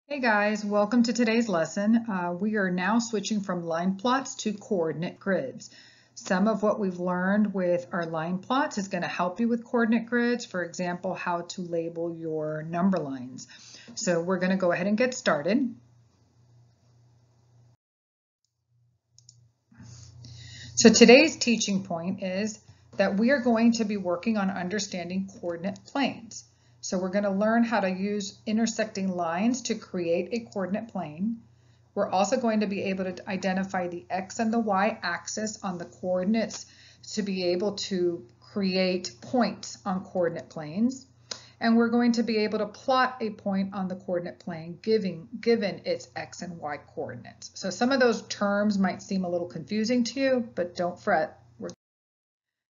Hey guys, welcome to today's lesson. We are now switching from line plots to coordinate grids. Some of what we've learned with our line plots is going to help you with coordinate grids. For example, how to label your number lines. So we're going to go ahead and get started. So today's teaching point is that we are going to be working on understanding coordinate planes. So we're going to learn how to use intersecting lines to create a coordinate plane. We're also going to be able to identify the X and the Y axis on the coordinates to be able to create points on coordinate planes. And we're going to be able to plot a point on the coordinate plane given its X and Y coordinates. So some of those terms might seem a little confusing to you, but don't fret.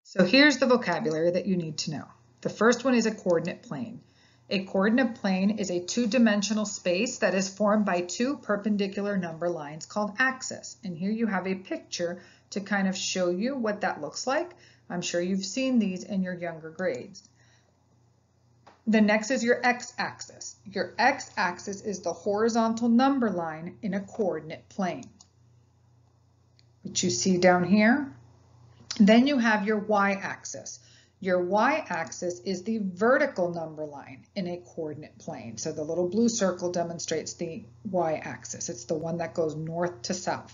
So here's the vocabulary that you need to know. The first one is a coordinate plane. A coordinate plane is a two-dimensional space that is formed by two perpendicular number lines called axes. And here you have a picture to kind of show you what that looks like. I'm sure you've seen these in your younger grades. The next is your x-axis. Your x-axis is the horizontal number line in a coordinate plane, which you see down here. Then you have your y-axis. Your y-axis is the vertical number line in a coordinate plane. So the little blue circle demonstrates the y-axis. It's the one that goes north to south.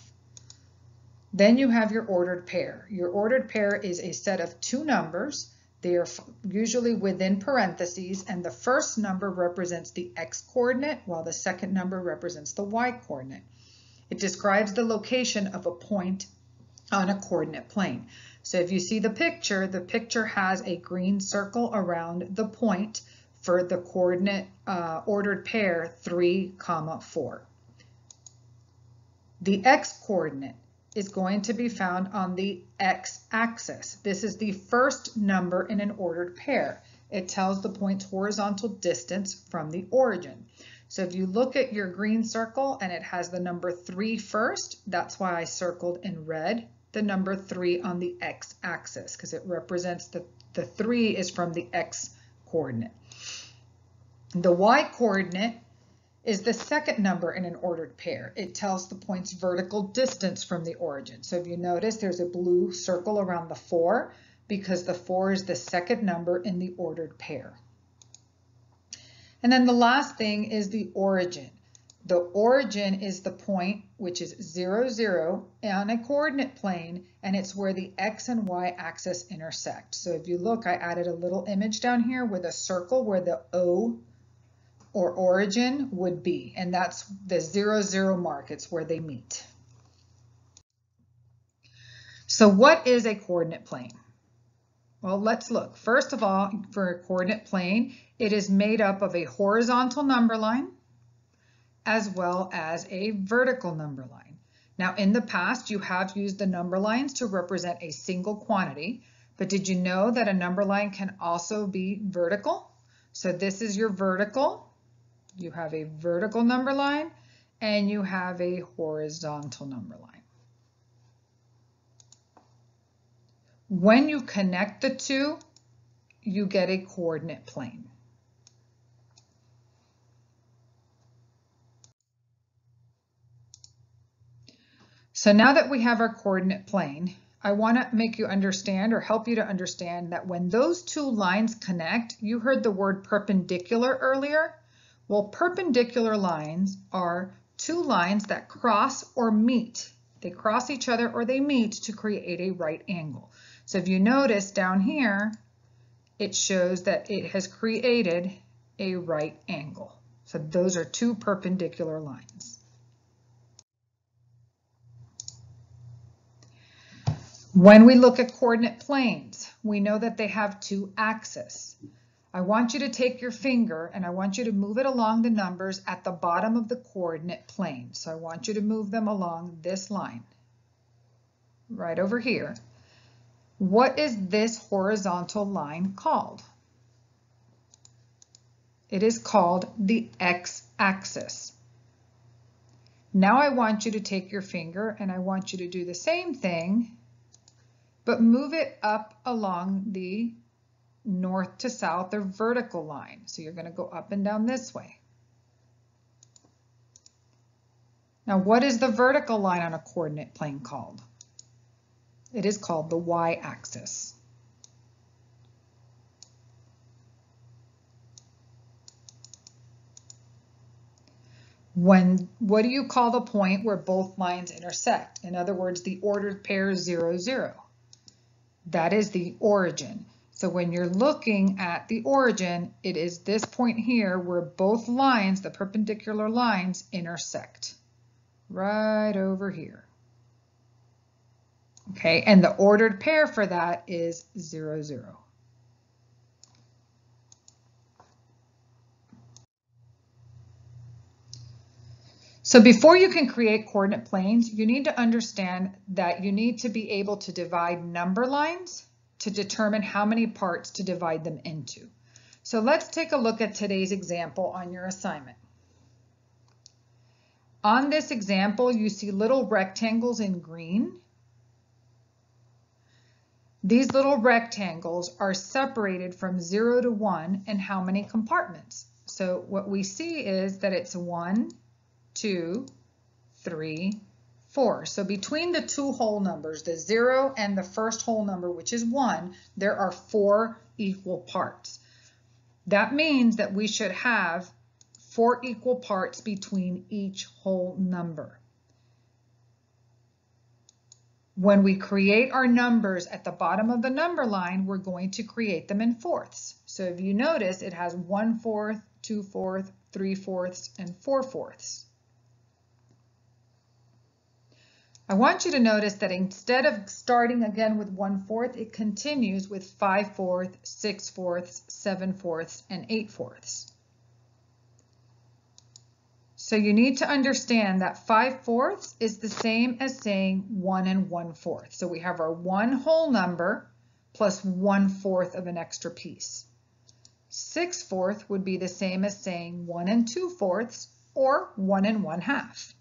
Then you have your ordered pair. Your ordered pair is a set of two numbers. They are usually within parentheses, and the first number represents the x-coordinate, while the second number represents the y-coordinate. It describes the location of a point on a coordinate plane. So if you see the picture has a green circle around the point for the coordinate ordered pair 3, 4. The x-coordinate is going to be found on the x-axis. This is the first number in an ordered pair. It tells the point's horizontal distance from the origin. So if you look at your green circle and it has the number 3 first, that's why I circled in red the number 3 on the x-axis, because it represents the 3 is from the x-coordinate. The y-coordinate is the second number in an ordered pair. It tells the point's vertical distance from the origin. So if you notice, there's a blue circle around the 4 because the 4 is the second number in the ordered pair. And then the last thing is the origin. The origin is the point, which is 0, 0 on a coordinate plane, and it's where the x and y axis intersect. So if you look, I added a little image down here with a circle where the O or origin would be, and that's the 0, 0 mark. It's where they meet. So what is a coordinate plane? Well, let's look. First of all, for a coordinate plane, it is made up of a horizontal number line as well as a vertical number line. Now, in the past, you have used the number lines to represent a single quantity, but did you know that a number line can also be vertical? So this is your vertical. You have a vertical number line and you have a horizontal number line. When you connect the two, you get a coordinate plane. So now that we have our coordinate plane, I want to make you understand or help you to understand that when those two lines connect, you heard the word perpendicular earlier. Well, perpendicular lines are two lines that cross or meet. They cross each other or they meet to create a right angle. So if you notice down here, it shows that it has created a right angle. So those are two perpendicular lines. When we look at coordinate planes, we know that they have two axes. I want you to take your finger and I want you to move it along the numbers at the bottom of the coordinate plane. So I want you to move them along this line, right over here. What is this horizontal line called? It is called the x-axis. Now I want you to take your finger and I want you to do the same thing, but move it up along the north to south or vertical line. So you're going to go up and down this way. Now, what is the vertical line on a coordinate plane called? It is called the y-axis. What do you call the point where both lines intersect? In other words, the ordered pair 0, 0. That is the origin. So when you're looking at the origin, it is this point here where both lines, the perpendicular lines, intersect. Right over here. Okay, and the ordered pair for that is 0, 0. So before you can create coordinate planes, you need to understand that you need to be able to divide number lines to determine how many parts to divide them into. So let's take a look at today's example on your assignment. On this example, you see little rectangles in green. These little rectangles are separated from 0 to 1 and how many compartments? So what we see is that it's 1, 2, 3, 4. So between the two whole numbers, the 0 and the first whole number, which is 1, there are 4 equal parts. That means that we should have 4 equal parts between each whole number. When we create our numbers at the bottom of the number line, we're going to create them in fourths. So if you notice, it has 1/4, 2/4, 3/4, and 4/4. I want you to notice that instead of starting again with 1/4, it continues with 5/4, 6/4, 7/4, and 8/4. So you need to understand that 5/4 is the same as saying 1 1/4. So we have our one whole number plus 1/4 of an extra piece. 6/4 would be the same as saying 1 2/4 or 1 1/2.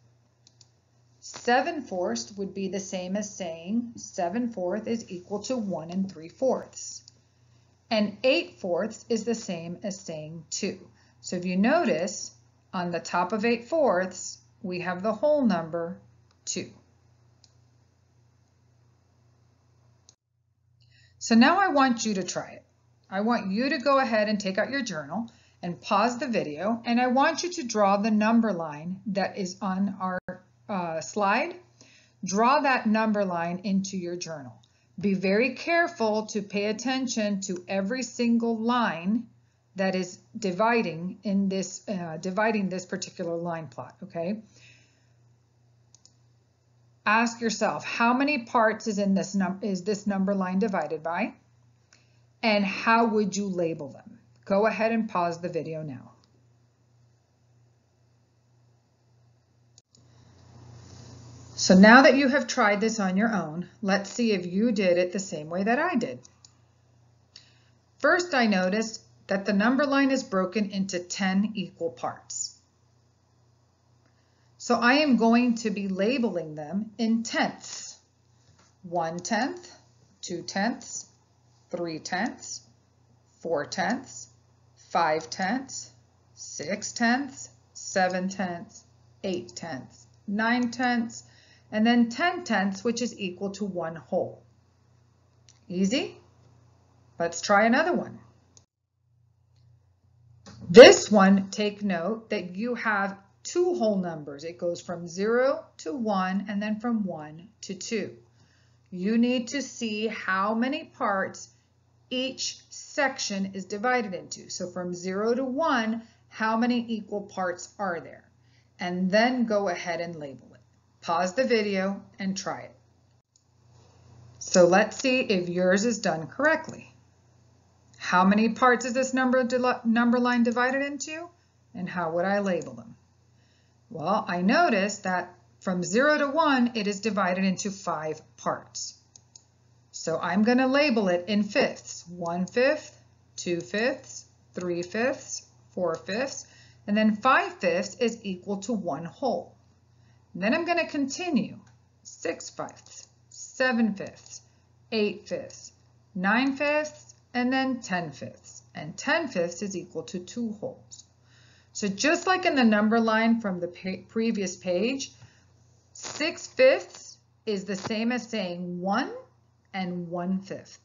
7/4 would be the same as saying 7/4 is equal to 1 3/4. And 8/4 is the same as saying 2. So if you notice, on the top of 8/4, we have the whole number 2. So now I want you to try it. I want you to go ahead and take out your journal and pause the video, and I want you to draw the number line that is on our slide. Draw that number line into your journal. Be very careful to pay attention to every single line that is dividing in this particular line plot, okay? Ask yourself, how many parts is this number line divided by? And how would you label them? Go ahead and pause the video now. So now that you have tried this on your own, let's see if you did it the same way that I did. First, I noticed that the number line is broken into 10 equal parts. So I am going to be labeling them in tenths. 1/10, 2/10, 3/10, 4/10, 5/10, 6/10, 7/10, 8/10, 9/10, and then 10/10, which is equal to 1 whole. Easy? Let's try another one. This one, take note that you have 2 whole numbers. It goes from 0 to 1 and then from 1 to 2. You need to see how many parts each section is divided into. So from 0 to 1, how many equal parts are there? And then go ahead and label it. Pause the video and try it. So let's see if yours is done correctly. How many parts is this number line divided into? And how would I label them? Well, I noticed that from 0 to 1, it is divided into 5 parts. So I'm going to label it in fifths. 1/5, 2/5, 3/5, 4/5, and then 5/5 is equal to 1 whole. And then I'm going to continue. 6/5, 7/5, 8/5, 9/5, and then 10/5. And 10/5 is equal to 2 wholes. So just like in the number line from the previous page, 6/5 is the same as saying 1 and 1/5.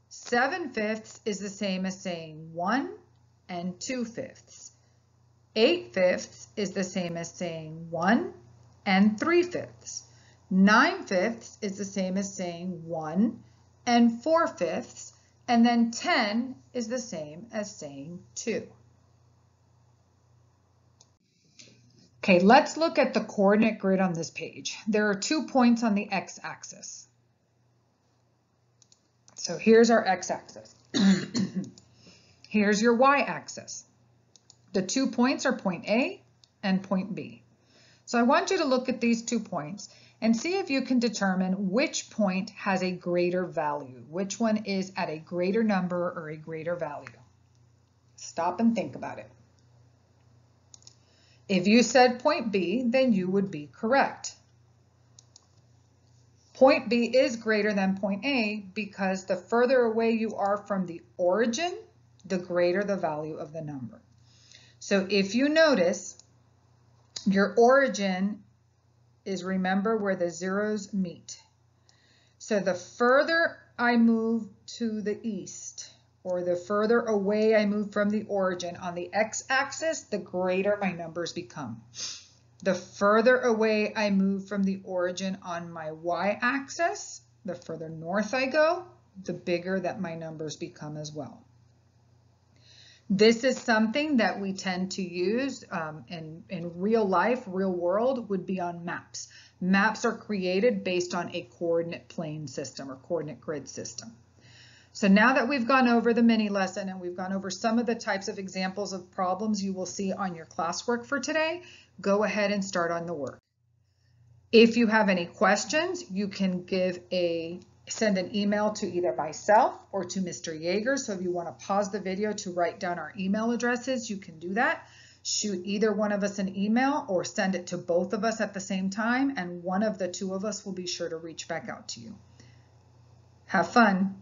7/5 is the same as saying 1 and 2/5. 8/5 is the same as saying 1 and 3/5. 9/5 is the same as saying 1 and 4/5. And then 10 is the same as saying 2. Okay, let's look at the coordinate grid on this page. There are 2 points on the x-axis. So here's our x-axis. Here's your y-axis. The 2 points are point A and point B. So I want you to look at these 2 points and see if you can determine which point has a greater value, which one is at a greater number or a greater value. Stop and think about it. If you said point B, then you would be correct. Point B is greater than point A because the further away you are from the origin, the greater the value of the number. So if you notice, your origin is, remember, where the zeros meet. So the further I move to the east, or the further away I move from the origin on the x-axis, the greater my numbers become. The further away I move from the origin on my y-axis, the further north I go, the bigger that my numbers become as well. This is something that we tend to use in real life, real world, would be on maps. Maps are created based on a coordinate plane system or coordinate grid system. So now that we've gone over the mini lesson and we've gone over some of the types of examples of problems you will see on your classwork for today, go ahead and start on the work. If you have any questions, you can send an email to either myself or to Mr. Yeager. So if you want to pause the video to write down our email addresses, you can do that. Shoot either one of us an email or send it to both of us at the same time, and one of the 2 of us will be sure to reach back out to you. Have fun.